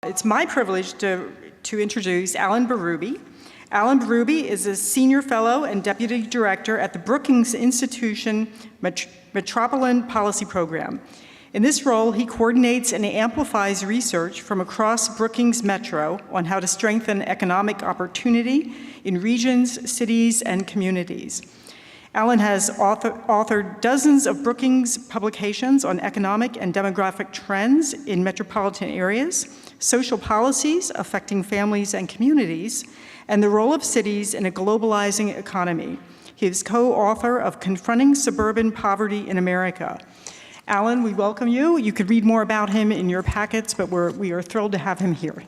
It's my privilege to introduce Alan Berube. Alan Berube is a senior fellow and deputy director at the Brookings Institution Metropolitan Policy Program. In this role, he coordinates and amplifies research from across Brookings Metro on how to strengthen economic opportunity in regions, cities, and communities. Alan has authored dozens of Brookings publications on economic and demographic trends in metropolitan areas, social policies affecting families and communities, and the role of cities in a globalizing economy. He is co-author of Confronting Suburban Poverty in America. Alan, we welcome you. You could read more about him in your packets, but we are thrilled to have him here.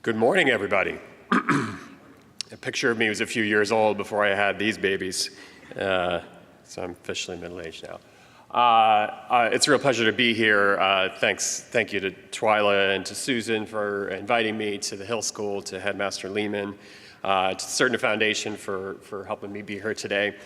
Good morning, everybody. A picture of me was a few years old before I had these babies, so I'm officially middle-aged now. It's a real pleasure to be here. Thank you to Twyla and to Susan for inviting me, to the Hill School, to Headmaster Lehman, to the Certain Foundation for helping me be here today.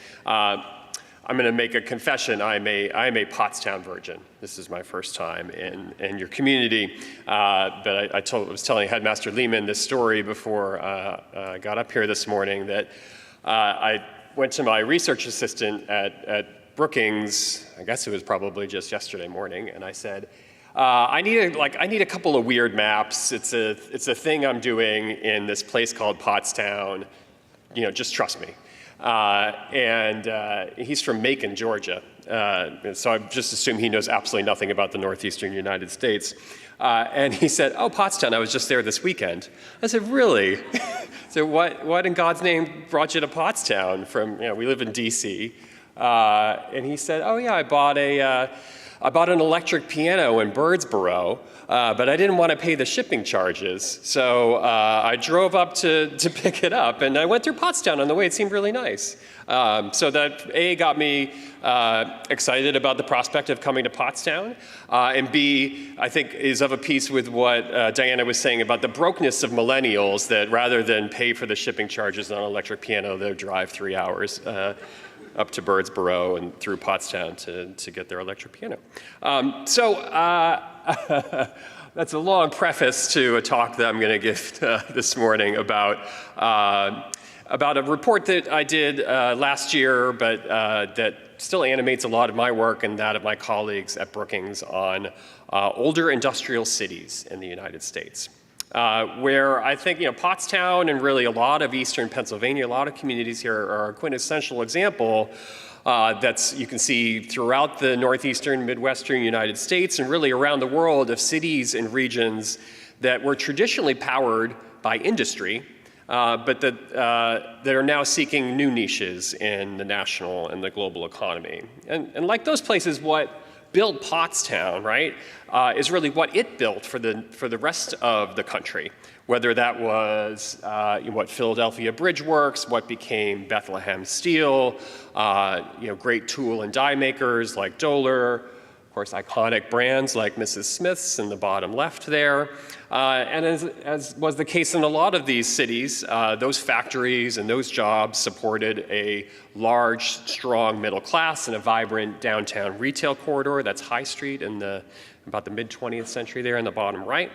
I'm going to make a confession. I'm a Pottstown virgin. This is my first time in your community. But I was telling Headmaster Lehman this story before I got up here this morning, that I went to my research assistant at Brookings, I guess it was probably just yesterday morning, and I said, I need a couple of weird maps. It's a thing I'm doing in this place called Pottstown. Just trust me. He's from Macon, Georgia. So I just assume he knows absolutely nothing about the northeastern United States. And he said, oh, Pottstown, I was just there this weekend. I said, really? So what in God's name brought you to Pottstown? We live in DC. And he said, oh yeah, I bought an electric piano in Birdsboro, but I didn't want to pay the shipping charges. So I drove up to pick it up, and I went through Pottstown on the way. It seemed really nice. So that A, got me excited about the prospect of coming to Pottstown, and B, I think is of a piece with what Diana was saying about the brokenness of millennials, that rather than pay for the shipping charges on an electric piano, they'll drive 3 hours up to Birdsboro and through Pottstown to get their electric piano. That's a long preface to a talk that I'm going to give this morning about a report that I did last year, but that still animates a lot of my work and that of my colleagues at Brookings on older industrial cities in the United States. Where I think, Pottstown and really a lot of eastern Pennsylvania, a lot of communities here are a quintessential example you can see throughout the northeastern, midwestern United States and really around the world, of cities and regions that were traditionally powered by industry, but that are now seeking new niches in the national and the global economy. And like those places, what built Pottstown, right, is really what it built for the rest of the country, whether that was what Philadelphia Bridge Works, what became Bethlehem Steel, great tool and die makers like Doler, of course, iconic brands like Mrs. Smith's in the bottom left there. And as was the case in a lot of these cities, those factories and those jobs supported a large, strong middle class and a vibrant downtown retail corridor. That's High Street in about the mid-20th century there in the bottom right.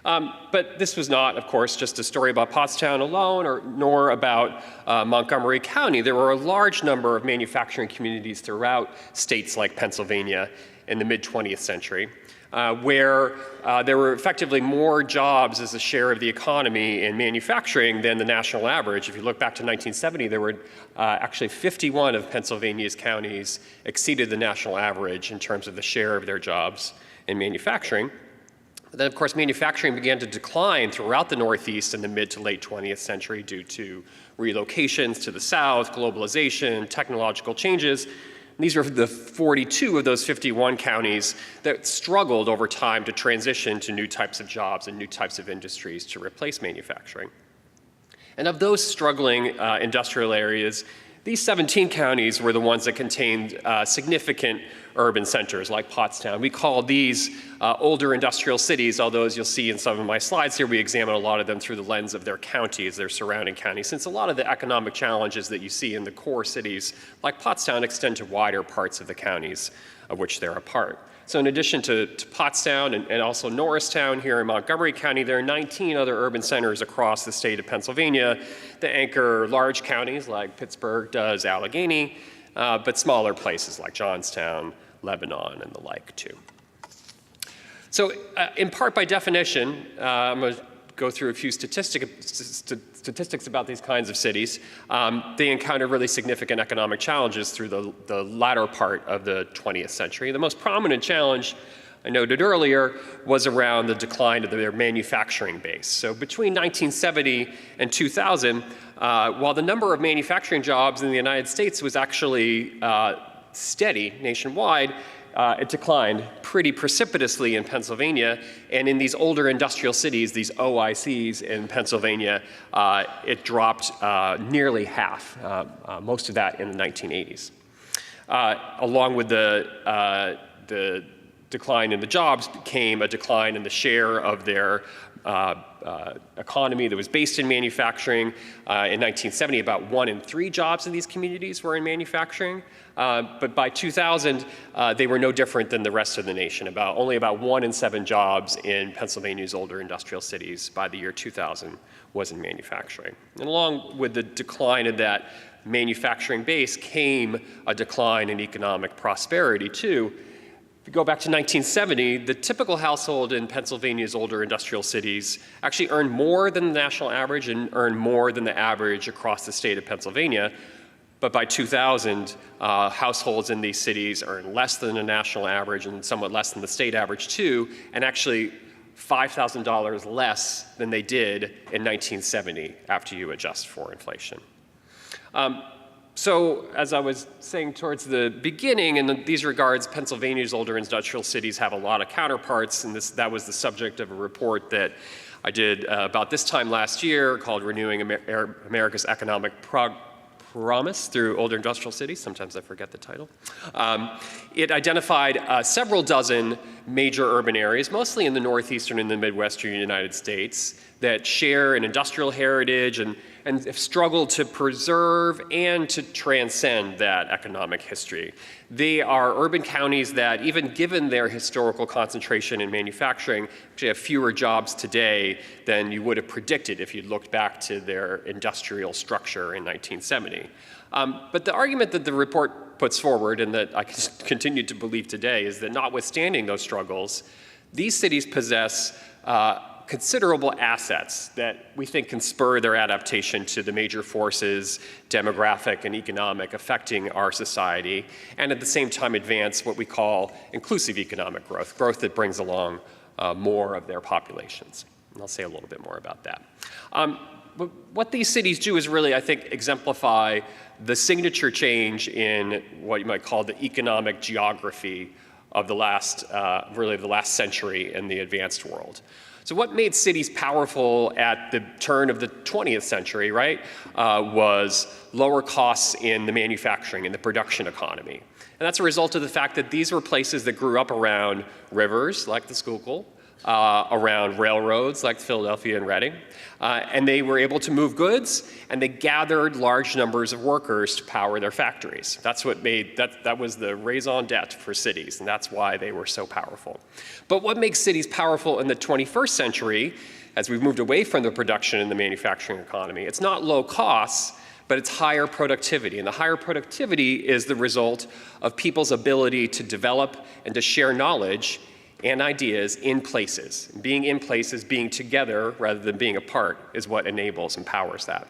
But this was not, of course, just a story about Pottstown alone, nor about Montgomery County. There were a large number of manufacturing communities throughout states like Pennsylvania in the mid-20th century, where there were effectively more jobs as a share of the economy in manufacturing than the national average. If you look back to 1970, there were actually 51 of Pennsylvania's counties exceeded the national average in terms of the share of their jobs in manufacturing. Then, of course, manufacturing began to decline throughout the Northeast in the mid to late 20th century due to relocations to the South, globalization, technological changes. And these were the 42 of those 51 counties that struggled over time to transition to new types of jobs and new types of industries to replace manufacturing. And of those struggling industrial areas, These 17 counties were the ones that contained significant urban centers like Pottstown. We call these older industrial cities, although as you'll see in some of my slides here, we examine a lot of them through the lens of their counties, their surrounding counties, since a lot of the economic challenges that you see in the core cities like Pottstown extend to wider parts of the counties of which they're a part. So in addition to Pottstown and also Norristown here in Montgomery County, there are 19 other urban centers across the state of Pennsylvania that anchor large counties like Pittsburgh does Allegheny, but smaller places like Johnstown, Lebanon, and the like too. So in part by definition, I'm going to go through a few statistics about these kinds of cities. They encounter really significant economic challenges through the latter part of the 20th century. The most prominent challenge I noted earlier was around the decline of their manufacturing base. So between 1970 and 2000, while the number of manufacturing jobs in the United States was actually steady nationwide, it declined pretty precipitously in Pennsylvania, and in these older industrial cities, these OICs in Pennsylvania, it dropped nearly half, most of that in the 1980s. Along with the decline in the jobs came a decline in the share of their economy that was based in manufacturing. In 1970, about 1 in 3 jobs in these communities were in manufacturing. But by 2000, they were no different than the rest of the nation. Only about 1 in 7 jobs in Pennsylvania's older industrial cities by the year 2000 was in manufacturing. And along with the decline of that manufacturing base came a decline in economic prosperity too. If you go back to 1970, the typical household in Pennsylvania's older industrial cities actually earned more than the national average and earned more than the average across the state of Pennsylvania. But by 2000, households in these cities earn less than the national average and somewhat less than the state average too, and actually $5,000 less than they did in 1970 after you adjust for inflation. So as I was saying towards the beginning, in these regards, Pennsylvania's older industrial cities have a lot of counterparts, and that was the subject of a report that I did about this time last year called Renewing America's Economic Promise Through Older Industrial Cities. Sometimes I forget the title. It identified several dozen major urban areas, mostly in the northeastern and the midwestern United States, that share an industrial heritage and have struggled to preserve and to transcend that economic history. They are urban counties that, even given their historical concentration in manufacturing, actually have fewer jobs today than you would have predicted if you looked back to their industrial structure in 1970. But the argument that the report puts forward, and that I continue to believe today, is that notwithstanding those struggles, these cities possess considerable assets that we think can spur their adaptation to the major forces, demographic and economic, affecting our society, and at the same time advance what we call inclusive economic growth, growth that brings along more of their populations. And I'll say a little bit more about that. But what these cities do is really, I think, exemplify the signature change in what you might call the economic geography of the last century in the advanced world. So what made cities powerful at the turn of the 20th century, right, was lower costs in the manufacturing and the production economy. And that's a result of the fact that these were places that grew up around rivers, like the Schuylkill, around railroads like Philadelphia and Reading, and they were able to move goods, and they gathered large numbers of workers to power their factories. That's what made, that was the raison d'etre for cities, and that's why they were so powerful. But what makes cities powerful in the 21st century, as we've moved away from the production and the manufacturing economy, it's not low costs, but it's higher productivity. And the higher productivity is the result of people's ability to develop and to share knowledge and ideas in places. Being in places, being together rather than being apart, is what enables and powers that.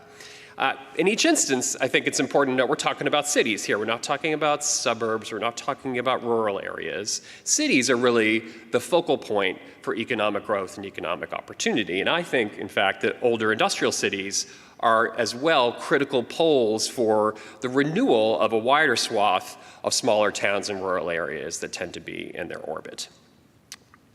In each instance, I think it's important to note we're talking about cities here. We're not talking about suburbs. We're not talking about rural areas. Cities are really the focal point for economic growth and economic opportunity. And I think, in fact, that older industrial cities are as well critical poles for the renewal of a wider swath of smaller towns and rural areas that tend to be in their orbit.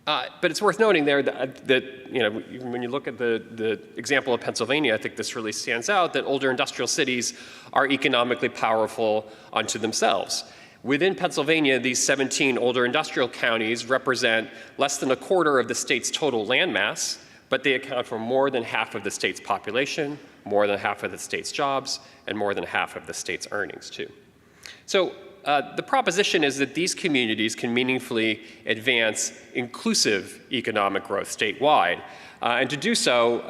But it's worth noting there that when you look at the example of Pennsylvania, I think this really stands out, that older industrial cities are economically powerful unto themselves. Within Pennsylvania, these 17 older industrial counties represent less than a quarter of the state's total landmass, but they account for more than half of the state's population, more than half of the state's jobs, and more than half of the state's earnings, too. So the proposition is that these communities can meaningfully advance inclusive economic growth statewide. And to do so,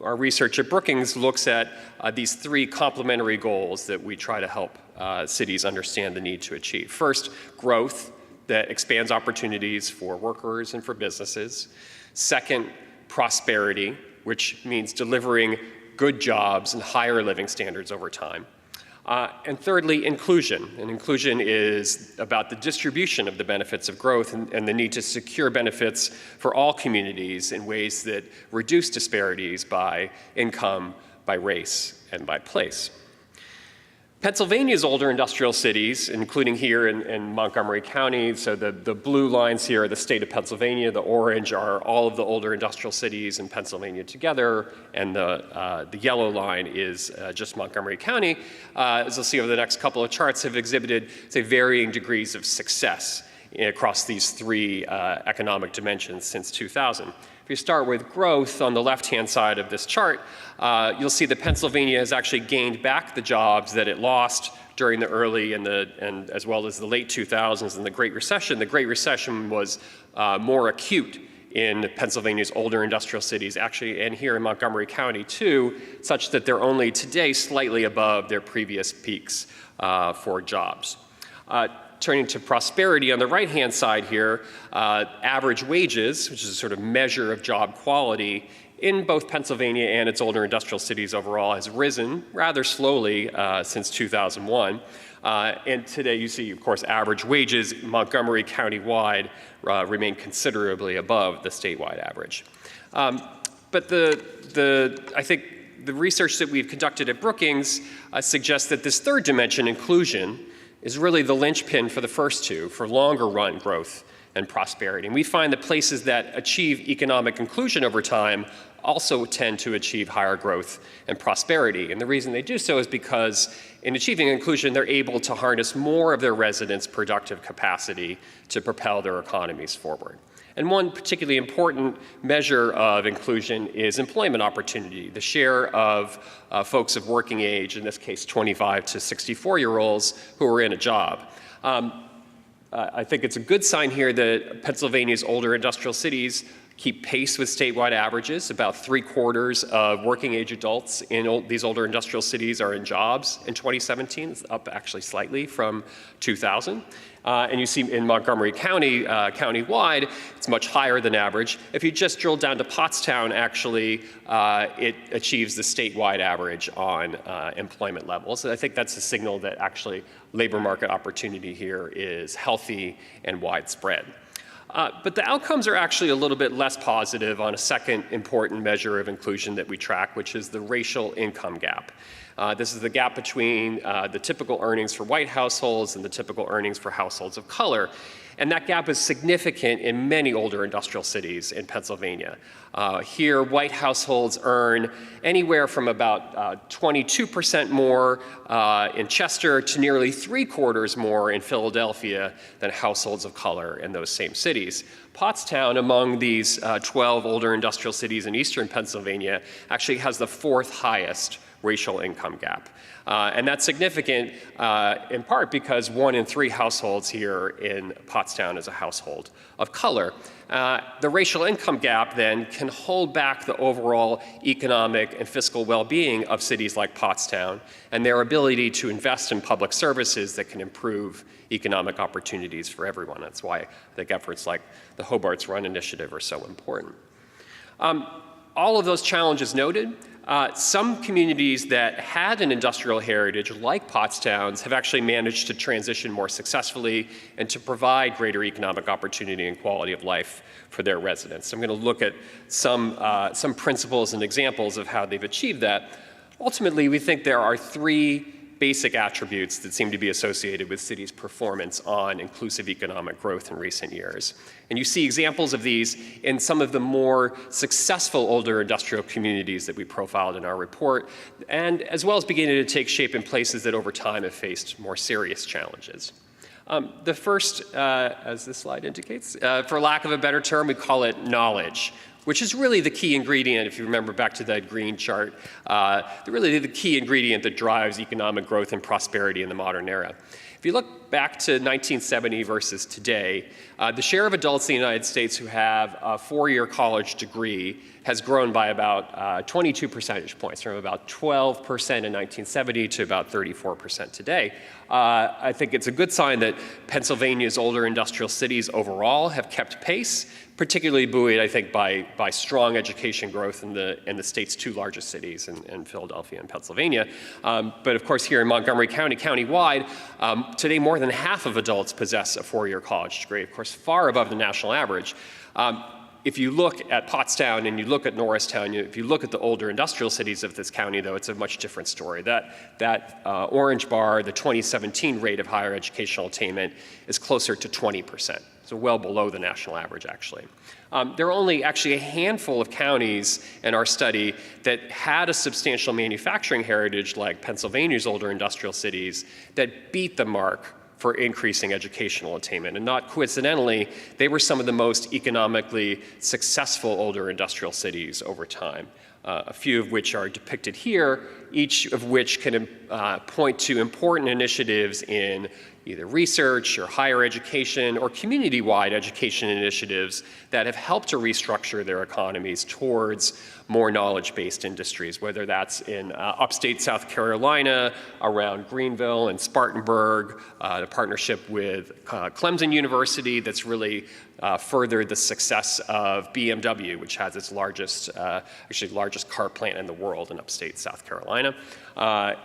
our research at Brookings looks at these three complementary goals that we try to help cities understand the need to achieve. First, growth that expands opportunities for workers and for businesses. Second, prosperity, which means delivering good jobs and higher living standards over time. And thirdly, inclusion. And inclusion is about the distribution of the benefits of growth and the need to secure benefits for all communities in ways that reduce disparities by income, by race, and by place. Pennsylvania's older industrial cities, including here in Montgomery County, so the blue lines here are the state of Pennsylvania, the orange are all of the older industrial cities in Pennsylvania together, and the yellow line is just Montgomery County. As you'll see over the next couple of charts, have exhibited, say, varying degrees of success across these three economic dimensions since 2000. If you start with growth on the left-hand side of this chart, you'll see that Pennsylvania has actually gained back the jobs that it lost during the early and as well as the late 2000s and the Great Recession. The Great Recession was more acute in Pennsylvania's older industrial cities, actually, and here in Montgomery County too, such that they're only today slightly above their previous peaks for jobs. Turning to prosperity on the right-hand side here, average wages, which is a sort of measure of job quality in both Pennsylvania and its older industrial cities overall, has risen rather slowly since 2001. And today you see, of course, average wages Montgomery County-wide remain considerably above the statewide average. But I think the research that we've conducted at Brookings suggests that this third dimension, inclusion, is really the linchpin for the first two, for longer run growth and prosperity. And we find that places that achieve economic inclusion over time also tend to achieve higher growth and prosperity. And the reason they do so is because in achieving inclusion, they're able to harness more of their residents' productive capacity to propel their economies forward. And one particularly important measure of inclusion is employment opportunity, the share of folks of working age, in this case 25 to 64-year-olds, who are in a job. I think it's a good sign here that Pennsylvania's older industrial cities keep pace with statewide averages. About 3/4 of working age adults in these older industrial cities are in jobs in 2017. It's up actually slightly from 2000. And you see in Montgomery County, county-wide, it's much higher than average. If you just drill down to Pottstown, actually, it achieves the statewide average on employment levels. And I think that's a signal that actually labor market opportunity here is healthy and widespread. But the outcomes are actually a little bit less positive on a second important measure of inclusion that we track, which is the racial income gap. This is the gap between the typical earnings for white households and the typical earnings for households of color. And that gap is significant in many older industrial cities in Pennsylvania. Here, white households earn anywhere from about 22% more in Chester to nearly 3/4 more in Philadelphia than households of color in those same cities. Pottstown, among these 12 older industrial cities in eastern Pennsylvania, actually has the 4th highest racial income gap. And that's significant in part because 1 in 3 households here in Pottstown is a household of color. The racial income gap then can hold back the overall economic and fiscal well-being of cities like Pottstown and their ability to invest in public services that can improve economic opportunities for everyone. That's why I think efforts like the Hobart's Run initiative are so important. All of those challenges noted, some communities that had an industrial heritage, like Pottstown's, have actually managed to transition more successfully and to provide greater economic opportunity and quality of life for their residents. I'm going to look at some principles and examples of how they've achieved that. Ultimately, we think there are 3 basic attributes that seem to be associated with cities' performance on inclusive economic growth in recent years. And you see examples of these in some of the more successful older industrial communities that we profiled in our report, and as well as beginning to take shape in places that over time have faced more serious challenges. The first, as this slide indicates, for lack of a better term, we call it knowledge, which is really the key ingredient, if you remember back to that green chart, really the key ingredient that drives economic growth and prosperity in the modern era. If you look back to 1970 versus today, the share of adults in the United States who have a four-year college degree has grown by about 22 percentage points, from about 12% in 1970 to about 34% today. I think it's a good sign that Pennsylvania's older industrial cities overall have kept pace, particularly buoyed, I think, by strong education growth in the state's two largest cities, in Philadelphia and Pennsylvania. But of course, here in Montgomery County, countywide, today more than half of adults possess a four-year college degree, of course, far above the national average. If you look at Pottstown and you look at Norristown, if you look at the older industrial cities of this county, though, it's a much different story. That orange bar, the 2017 rate of higher educational attainment, is closer to 20%, so well below the national average, actually. There are only actually a handful of counties in our study that had a substantial manufacturing heritage, like Pennsylvania's older industrial cities, that beat the mark for increasing educational attainment. And not coincidentally, they were some of the most economically successful older industrial cities over time. A few of which are depicted here, each of which can point to important initiatives in either research or higher education or community-wide education initiatives that have helped to restructure their economies towards more knowledge-based industries, whether that's in upstate South Carolina, around Greenville and Spartanburg, a partnership with Clemson University that's really furthered the success of BMW, which has its largest car plant in the world in upstate South Carolina.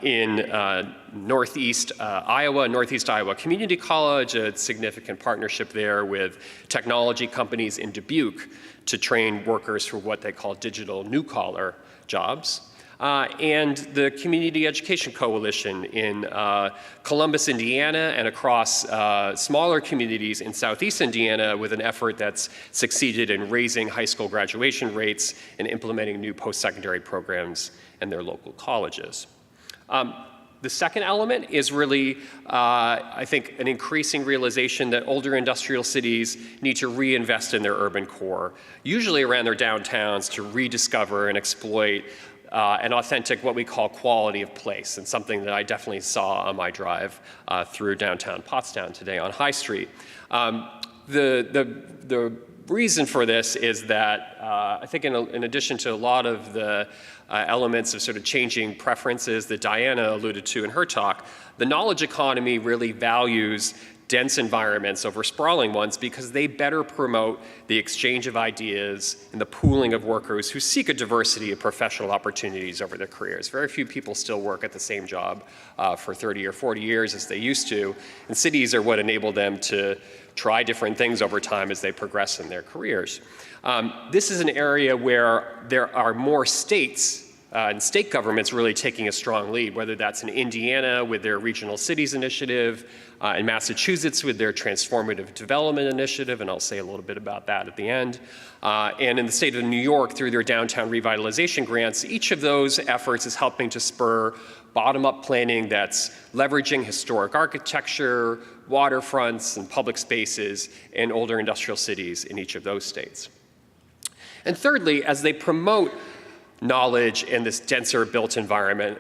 In Northeast Iowa Community College, a significant partnership there with technology companies in Dubuque to train workers for what they call digital new-collar jobs. And the Community Education Coalition in Columbus, Indiana, and across smaller communities in Southeast Indiana, with an effort that's succeeded in raising high school graduation rates and implementing new post-secondary programs in their local colleges. The second element is really, I think, an increasing realization that older industrial cities need to reinvest in their urban core, usually around their downtowns, to rediscover and exploit an authentic, what we call quality of place, and something that I definitely saw on my drive through downtown Pottstown today on High Street. The reason for this is that I think in addition to a lot of the elements of sort of changing preferences that Diana alluded to in her talk, the knowledge economy really values dense environments over sprawling ones because they better promote the exchange of ideas and the pooling of workers who seek a diversity of professional opportunities over their careers. Very few people still work at the same job for 30 or 40 years as they used to, and cities are what enable them to try different things over time as they progress in their careers. This is an area where there are more states and state governments really taking a strong lead, whether that's in Indiana with their Regional Cities Initiative, in Massachusetts with their Transformative Development Initiative, and I'll say a little bit about that at the end, and in the state of New York through their downtown revitalization grants. Each of those efforts is helping to spur bottom-up planning that's leveraging historic architecture, waterfronts, and public spaces in older industrial cities in each of those states. And thirdly, as they promote knowledge in this denser built environment,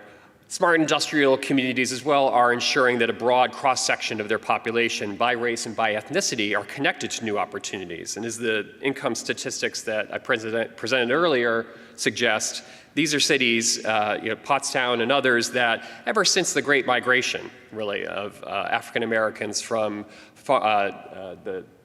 smart industrial communities as well are ensuring that a broad cross-section of their population by race and by ethnicity are connected to new opportunities. And as the income statistics that I presented earlier suggest, these are cities, Pottstown and others, that ever since the Great Migration, really, of African Americans from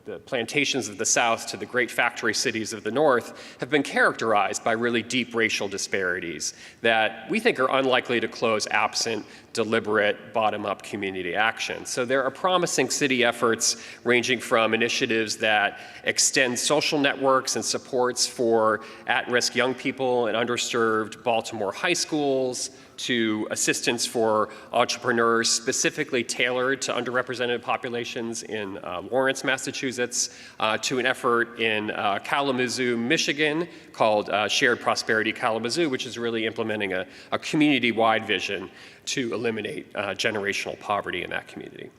the plantations of the South to the great factory cities of the North, have been characterized by really deep racial disparities that we think are unlikely to close absent deliberate bottom-up community action. So there are promising city efforts ranging from initiatives that extend social networks and supports for at-risk young people in underserved Baltimore high schools, to assistance for entrepreneurs specifically tailored to underrepresented populations in Lawrence, Massachusetts, to an effort in Kalamazoo, Michigan, called Shared Prosperity Kalamazoo, which is really implementing a community-wide vision to eliminate generational poverty in that community.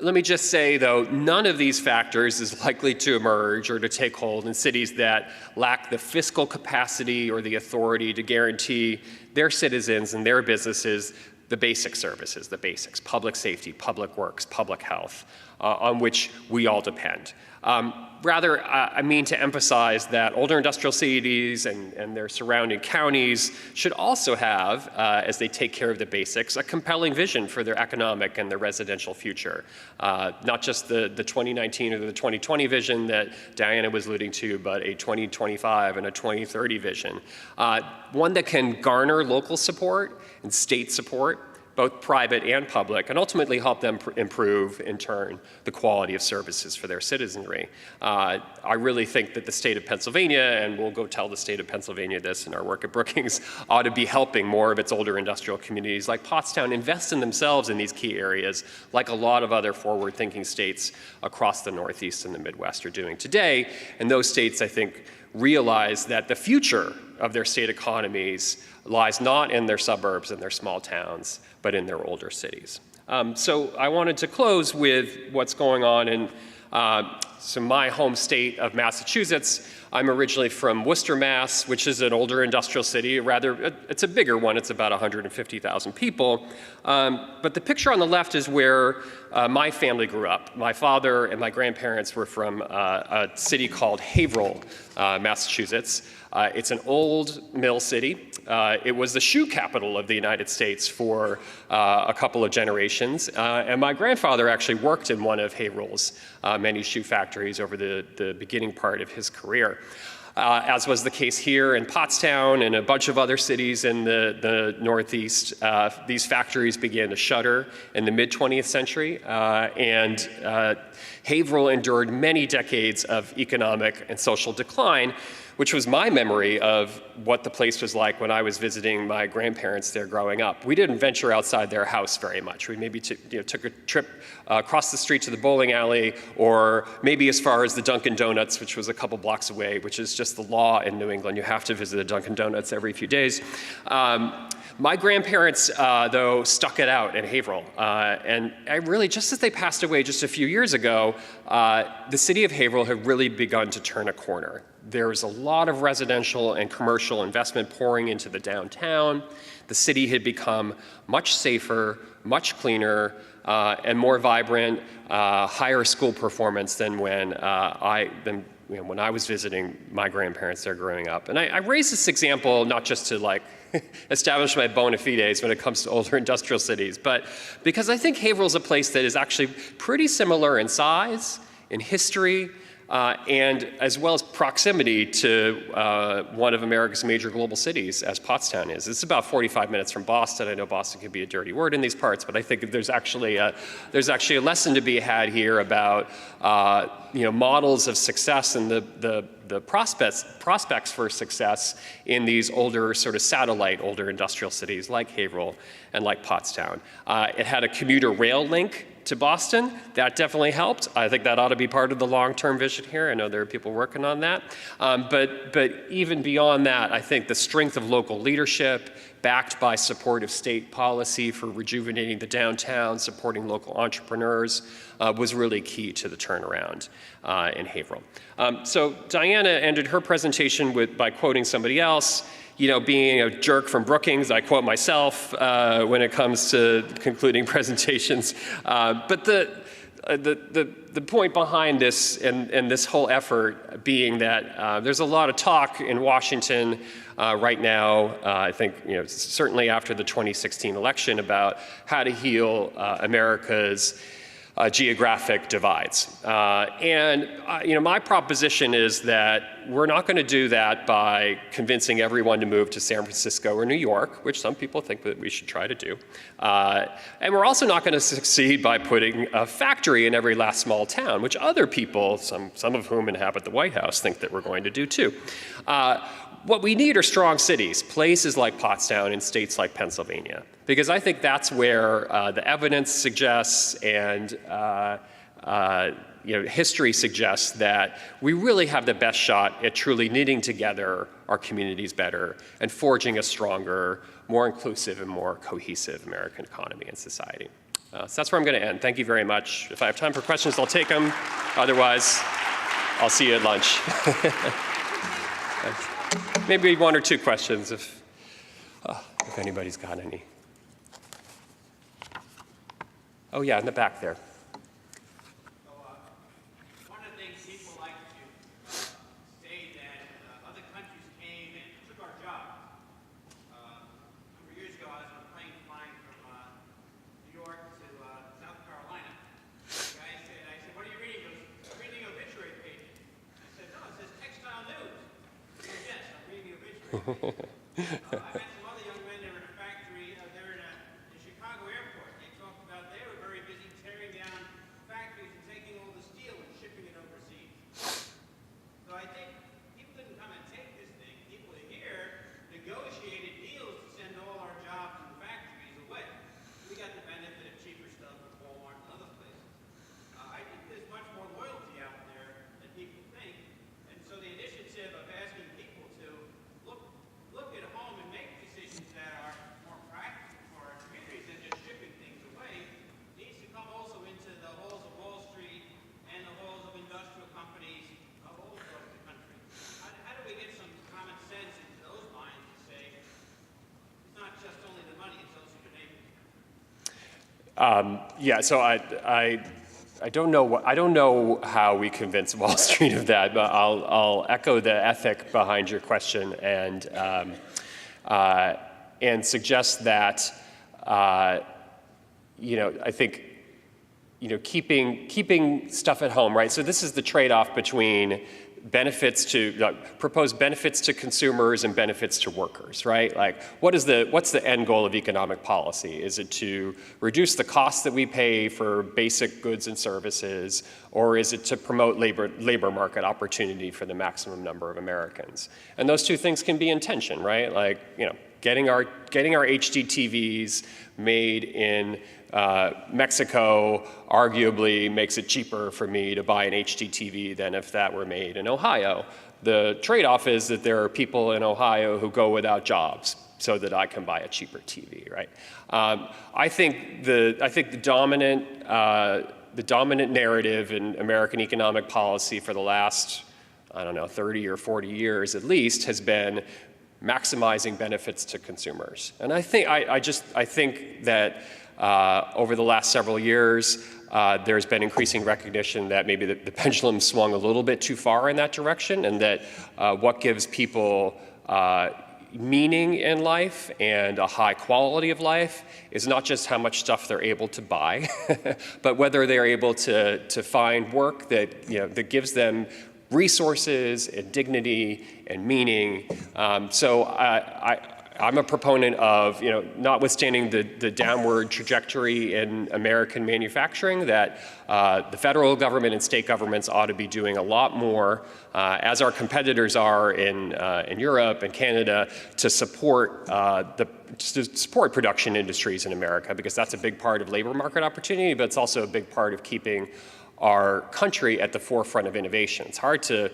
Let me just say, though, none of these factors is likely to emerge or to take hold in cities that lack the fiscal capacity or the authority to guarantee their citizens and their businesses the basic services, the basics, public safety, public works, public health, on which we all depend. Rather, I mean to emphasize that older industrial cities and their surrounding counties should also have, as they take care of the basics, a compelling vision for their economic and their residential future. Not just the 2019 or the 2020 vision that Diana was alluding to, but a 2025 and a 2030 vision. One that can garner local support and state support, both private and public, and ultimately help them improve, in turn, the quality of services for their citizenry. I really think that the state of Pennsylvania, and we'll go tell the state of Pennsylvania this in our work at Brookings, ought to be helping more of its older industrial communities like Pottstown invest in themselves in these key areas, like a lot of other forward-thinking states across the Northeast and the Midwest are doing today. And those states, I think, realize that the future of their state economies lies not in their suburbs and their small towns, but in their older cities. So I wanted to close with what's going on in my home state of Massachusetts. I'm originally from Worcester, Mass., which is an older industrial city. It's a bigger one. It's about 150,000 people. But the picture on the left is where my family grew up. My father and my grandparents were from a city called Haverhill, Massachusetts. It's an old mill city. It was the shoe capital of the United States for a couple of generations. And my grandfather actually worked in one of Haverhill's many shoe factories over the beginning part of his career. As was the case here in Pottstown and a bunch of other cities in the Northeast, these factories began to shutter in the mid-20th century, and Haverhill endured many decades of economic and social decline, which was my memory of what the place was like when I was visiting my grandparents there growing up. We didn't venture outside their house very much. We maybe took a trip across the street to the bowling alley, or maybe as far as the Dunkin' Donuts, which was a couple blocks away, which is just the law in New England. You have to visit a Dunkin' Donuts every few days. My grandparents, though, stuck it out in Haverhill. And I really, just as they passed away just a few years ago, the city of Haverhill had really begun to turn a corner. There was a lot of residential and commercial investment pouring into the downtown. The city had become much safer, much cleaner, and more vibrant, higher school performance than when when I was visiting my grandparents there growing up. And I raise this example not just to establish my bona fides when it comes to older industrial cities, but because I think Haverhill's a place that is actually pretty similar in size, in history, and as well as proximity to one of America's major global cities, as Pottstown is. It's about 45 minutes from Boston. I know Boston can be a dirty word in these parts, but I think there's actually a lesson to be had here about models of success and the prospects for success in these older sort of satellite older industrial cities like Haverhill and like Pottstown. It had a commuter rail link to Boston. That definitely helped. I think that ought to be part of the long-term vision here. I know there are people working on that. But even beyond that, I think the strength of local leadership, backed by supportive state policy for rejuvenating the downtown, supporting local entrepreneurs, was really key to the turnaround in Haverhill. So Diana ended her presentation by quoting somebody else. Being a jerk from Brookings, I quote myself when it comes to concluding presentations. But the point behind this and this whole effort being that there's a lot of talk in Washington right now, I think certainly after the 2016 election, about how to heal America's geographic divides. My proposition is that we're not going to do that by convincing everyone to move to San Francisco or New York, which some people think that we should try to do. And we're also not going to succeed by putting a factory in every last small town, which other people, some of whom inhabit the White House, think that we're going to do too. What we need are strong cities, places like Pottstown in states like Pennsylvania, because I think that's where the evidence suggests and history suggests that we really have the best shot at truly knitting together our communities better and forging a stronger, more inclusive and more cohesive American economy and society. So that's where I'm going to end. Thank you very much. If I have time for questions, I'll take them. Otherwise, I'll see you at lunch. Maybe one or two questions if anybody's got any. Oh yeah, in the back there. One of the things people like to say that other countries came and took our jobs. A number of years ago, I was on a plane flying from New York to South Carolina. The guy said, what are you reading? He goes, I'm reading obituary pages. I said, no, it says textile news. He goes, yes, I'm reading obituary pages. I met some other young men. They were in a factory. They were in the Chicago airport. They talked about they were very busy tearing down factories and taking all the steel and shipping it overseas. So I think people didn't come and take this thing. People here negotiated deals to send all our jobs and factories away. We got the benefit of cheaper stuff from Walmart and other places. I think there's much more loyalty out there than people think. And so the initiative of asking people to look at home and make decisions that are more practical for our communities than just shipping things away needs to come also into the halls of Wall Street and the halls of industrial companies all across the country. How do we get some common sense into those minds to say it's not just only the money, it's also your neighbors? Yeah, so I don't know how we convince Wall Street of that, but I'll echo the ethic behind your question and suggest that I think keeping stuff at home, right? So this is the trade-off between proposed benefits to consumers and benefits to workers, right? Like, what's the end goal of economic policy? Is it to reduce the costs that we pay for basic goods and services, or is it to promote labor market opportunity for the maximum number of Americans? And those two things can be in tension, right? Like, getting our HD TVs made in Mexico arguably makes it cheaper for me to buy an HD TV than if that were made in Ohio. The trade-off is that there are people in Ohio who go without jobs so that I can buy a cheaper TV, right? I think the dominant narrative in American economic policy for the last, 30 or 40 years at least, has been maximizing benefits to consumers. And I think that over the last several years, there's been increasing recognition that maybe the pendulum swung a little bit too far in that direction, and that what gives people meaning in life and a high quality of life is not just how much stuff they're able to buy, but whether they're able to find work that gives them resources and dignity and meaning. So I'm a proponent of, notwithstanding the downward trajectory in American manufacturing, that the federal government and state governments ought to be doing a lot more, as our competitors are in Europe and Canada, to support production industries in America, because that's a big part of labor market opportunity, but it's also a big part of keeping our country at the forefront of innovation. It's hard to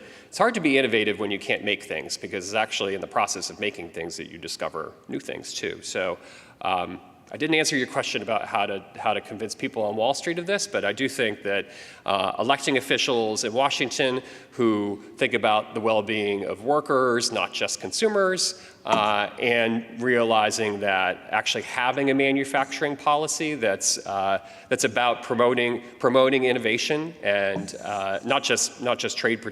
be innovative when you can't make things, because it's actually in the process of making things that you discover new things too. So I didn't answer your question about how to convince people on Wall Street of this, but I do think that electing officials in Washington who think about the well-being of workers, not just consumers, and realizing that actually having a manufacturing policy that's about promoting innovation and not just trade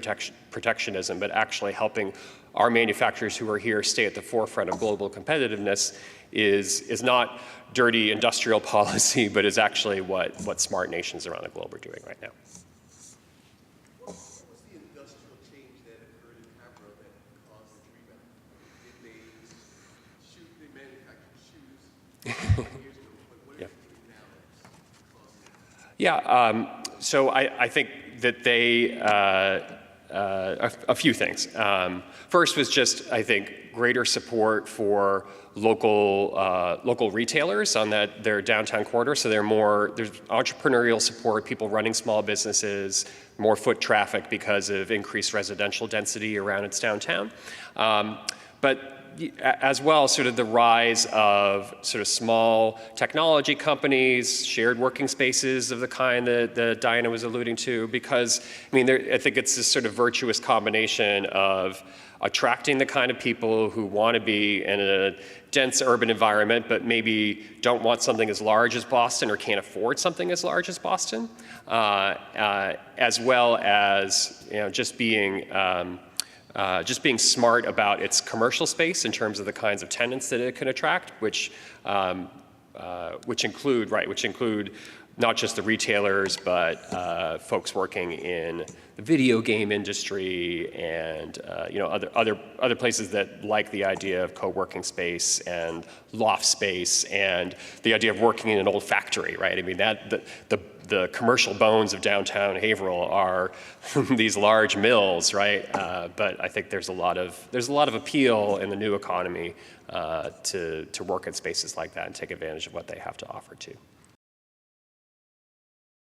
protectionism, but actually helping our manufacturers who are here stay at the forefront of global competitiveness is not dirty industrial policy, but is actually what smart nations around the globe are doing right now. What's the industrial change that occurred in Hobart that caused the rebound? They manufactured shoes 20 years ago, but what are they doing now that's causing it? Yeah, so I think that a few things. First was just, I think, greater support for local retailers on their downtown corridor. So there's entrepreneurial support, people running small businesses, more foot traffic because of increased residential density around its downtown. But as well, sort of the rise of sort of small technology companies, shared working spaces of the kind that Diana was alluding to, because, I mean, I think it's this sort of virtuous combination of attracting the kind of people who want to be in a dense urban environment, but maybe don't want something as large as Boston or can't afford something as large as Boston, as well as, just being smart about its commercial space in terms of the kinds of tenants that it can attract, which include not just the retailers, but folks working in the video game industry and other places that like the idea of co-working space and loft space and the idea of working in an old factory, right? I mean, the commercial bones of downtown Haverhill are these large mills, right? But I think there's a lot of appeal in the new economy to work in spaces like that and take advantage of what they have to offer too.